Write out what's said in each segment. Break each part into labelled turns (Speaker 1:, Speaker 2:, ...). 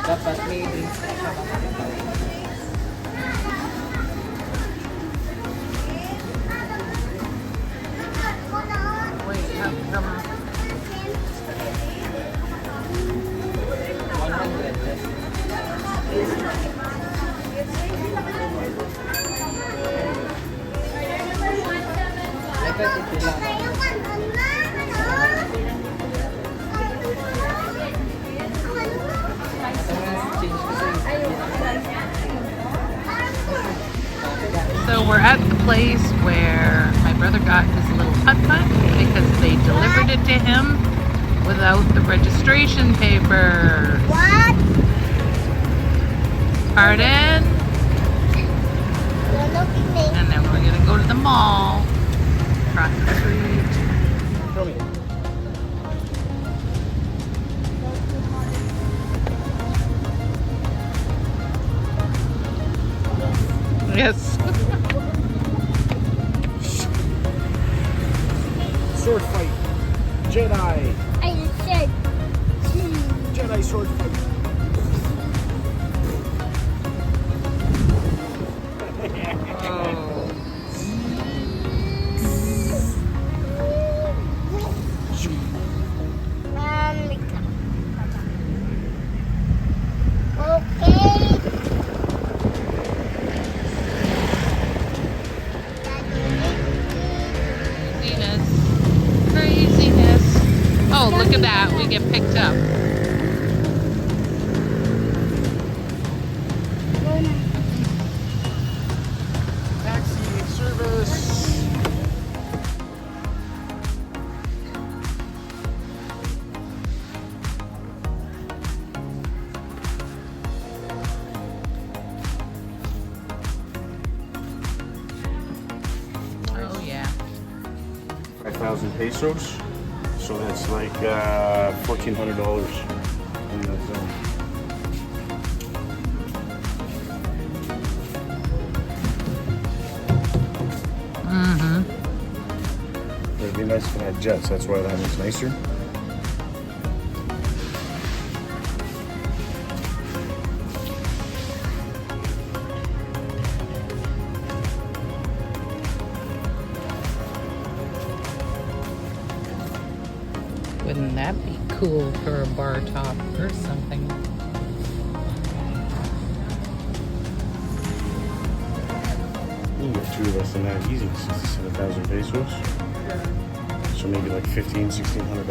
Speaker 1: Dapat may drinks na siya makakita.
Speaker 2: Wait, have them.
Speaker 1: 100 pesos. Dapat ito lang.
Speaker 2: So we're at the place where my brother got his little putt-putt because they delivered it to him without the registration papers.
Speaker 3: What?
Speaker 2: Pardon?
Speaker 3: You're looking me.
Speaker 2: And then we're gonna go to the mall across the street.
Speaker 4: Show me.
Speaker 2: Yes.
Speaker 4: Sword fight. Jedi.
Speaker 3: I said.
Speaker 4: Jedi sword fight.
Speaker 2: Oh.
Speaker 3: Okay.
Speaker 2: Craziness. Craziness. Oh, look at that. We get picked up.
Speaker 4: Taxi service.
Speaker 2: Oh, yeah.
Speaker 4: 5,000 pesos. So that's like $1,400 in the zone.
Speaker 2: Mm-hmm.
Speaker 4: It'd be nice if it had jets. That's why that is nicer.
Speaker 2: Wouldn't that be cool for a bar top or something?
Speaker 4: You can get two of us in that easy. 67,000 pesos. So maybe like $1,500–$1,600.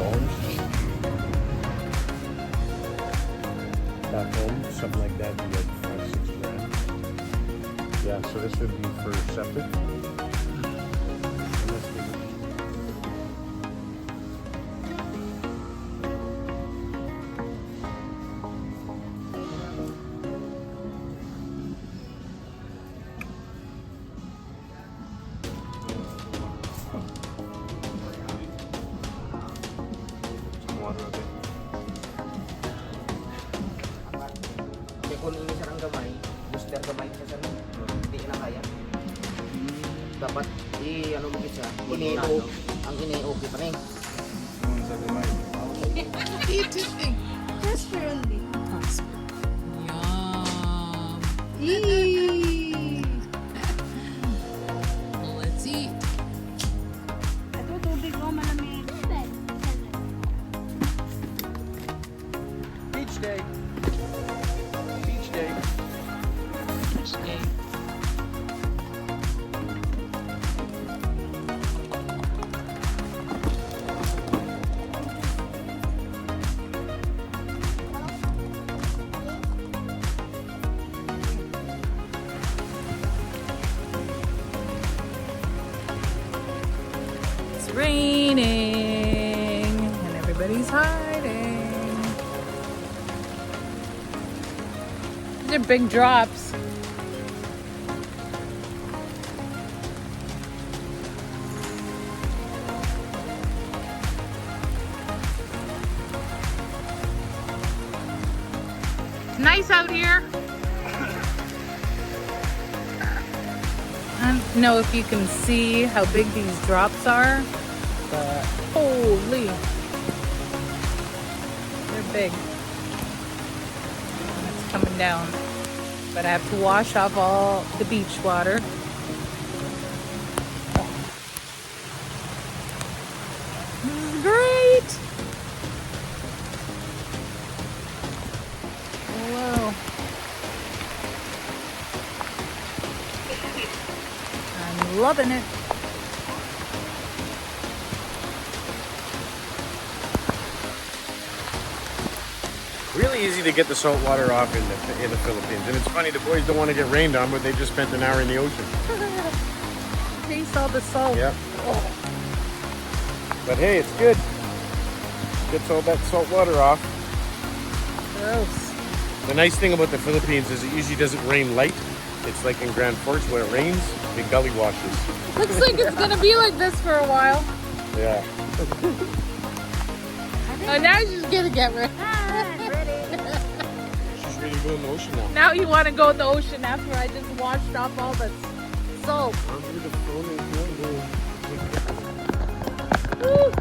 Speaker 4: Back home, something like that would be like 5–6 grand. Yeah, so this would be for septic. And this would be- Some water up there.
Speaker 1: Kaya kung ini sarang gamay, booster gamay sa sana, hindi na kaya. Dapat ano mo siya, ang ini-okay pa rin.
Speaker 3: Casper only.
Speaker 2: Yum.
Speaker 3: Eee.
Speaker 2: Let's eat.
Speaker 3: Ito tubig ko malamig.
Speaker 4: Beach day. Beach day.
Speaker 2: Okay. It's raining and everybody's hiding. These are big drops. It's nice out here. I don't know if you can see how big these drops are, but holy, they're big. coming down. But I have to wash off all the beach water. This is great! Oh, wow. I'm loving it.
Speaker 4: Really easy to get the salt water off in the Philippines. And it's funny, the boys don't want to get rained on, but they just spent an hour in the ocean.
Speaker 2: Taste all the salt.
Speaker 4: Yeah.
Speaker 2: Oh.
Speaker 4: But hey, it's good. Gets all that salt water off.
Speaker 2: Gross.
Speaker 4: The nice thing about the Philippines is it usually doesn't rain light. It's like in Grand Forks where it rains, it gully washes.
Speaker 2: Looks like it's gonna be like this for a while.
Speaker 4: Yeah.
Speaker 2: Oh, now she's gonna get ready.
Speaker 4: She's ready to go in the ocean now.
Speaker 2: Now you want to go in the ocean after I just washed off all the salt. Woo.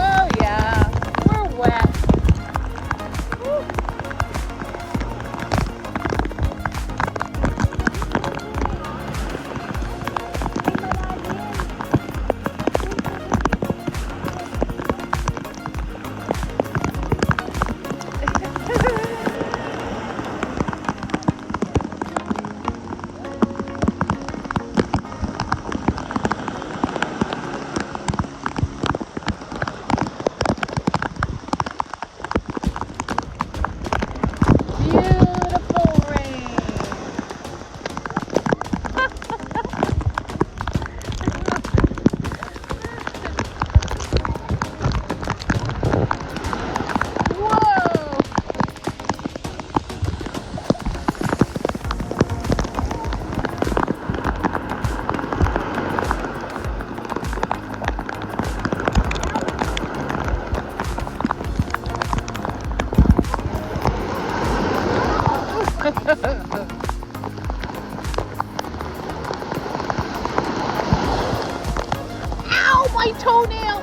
Speaker 2: Oh yeah, we're wet. Woo. Beautiful rain. Whoa. Ow, my toenail!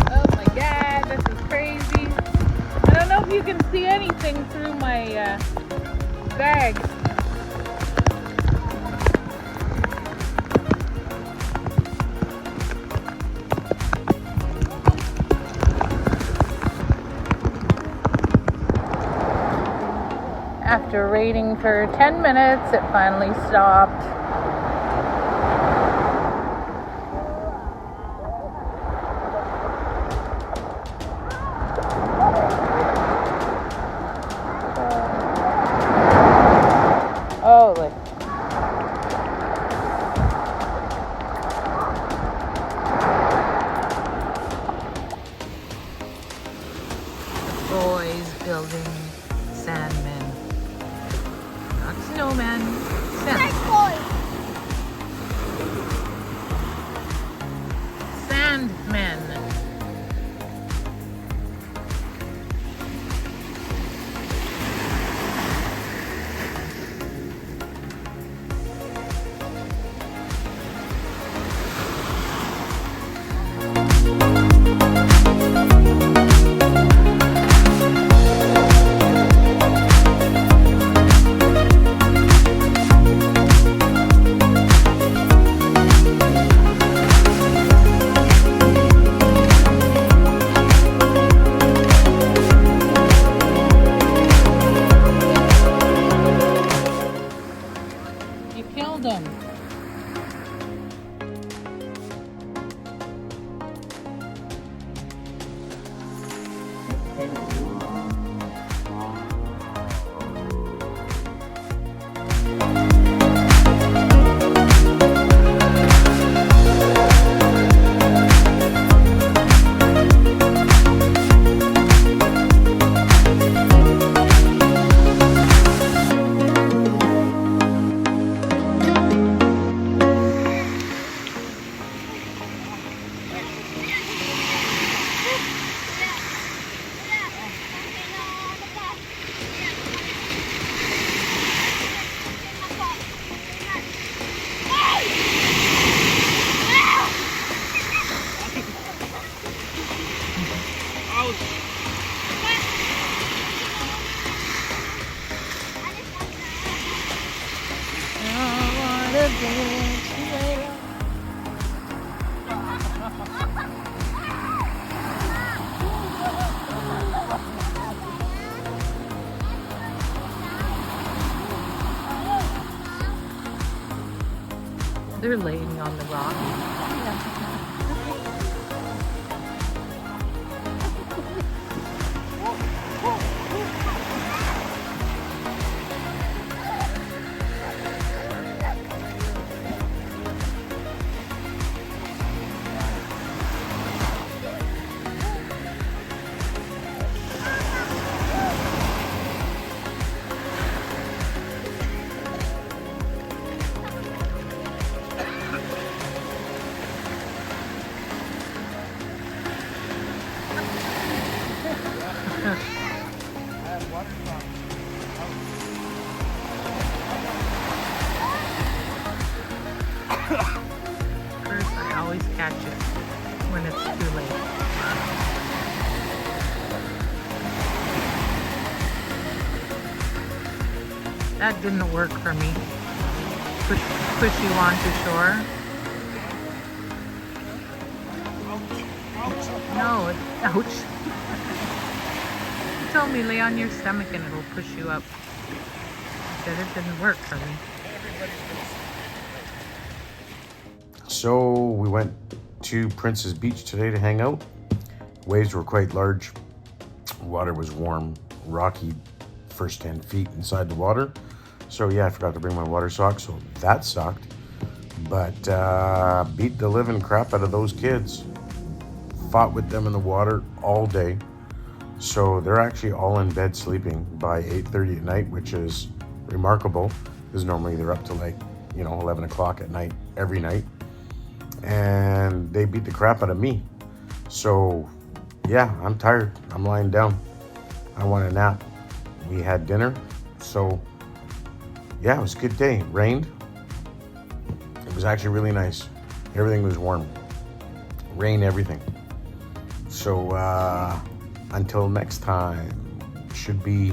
Speaker 2: Oh my god, this is crazy. I don't know if you can see anything through my bag. After waiting for 10 minutes, it finally stopped. Oh, look. The boys building sandmen. Not snowmen. Sandmen. You killed them.
Speaker 3: living. See you later.
Speaker 2: They're laying on the rock. First, I always catch it when it's too late. That didn't work for me. Push you onto shore. No, ouch. You told me lay on your stomach and it'll push you up. Said it didn't work for me.
Speaker 4: So we went to Prince's Beach today to hang out. Waves were quite large. Water was warm, rocky, first 10 feet inside the water. So yeah, I forgot to bring my water socks, so that sucked. But beat the living crap out of those kids. Fought with them in the water all day. So they're actually all in bed sleeping by 8:30 at night, which is remarkable, because normally they're up to 11 o'clock at night every night. And they beat the crap out of me. So yeah, I'm tired. I'm lying down. I want a nap. We had dinner. So yeah, it was a good day. It rained. It was actually really nice. Everything was warm. Rain, everything. So until next time, should be,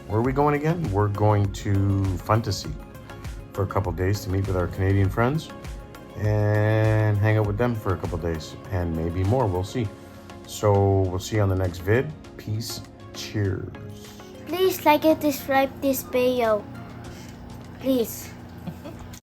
Speaker 4: where are we going again? We're going to Fantasy for a couple days to meet with our Canadian friends and hang out with them for a couple days, and maybe more, we'll see. So we'll see you on the next vid. Peace, cheers.
Speaker 3: Please like and subscribe this video. Please.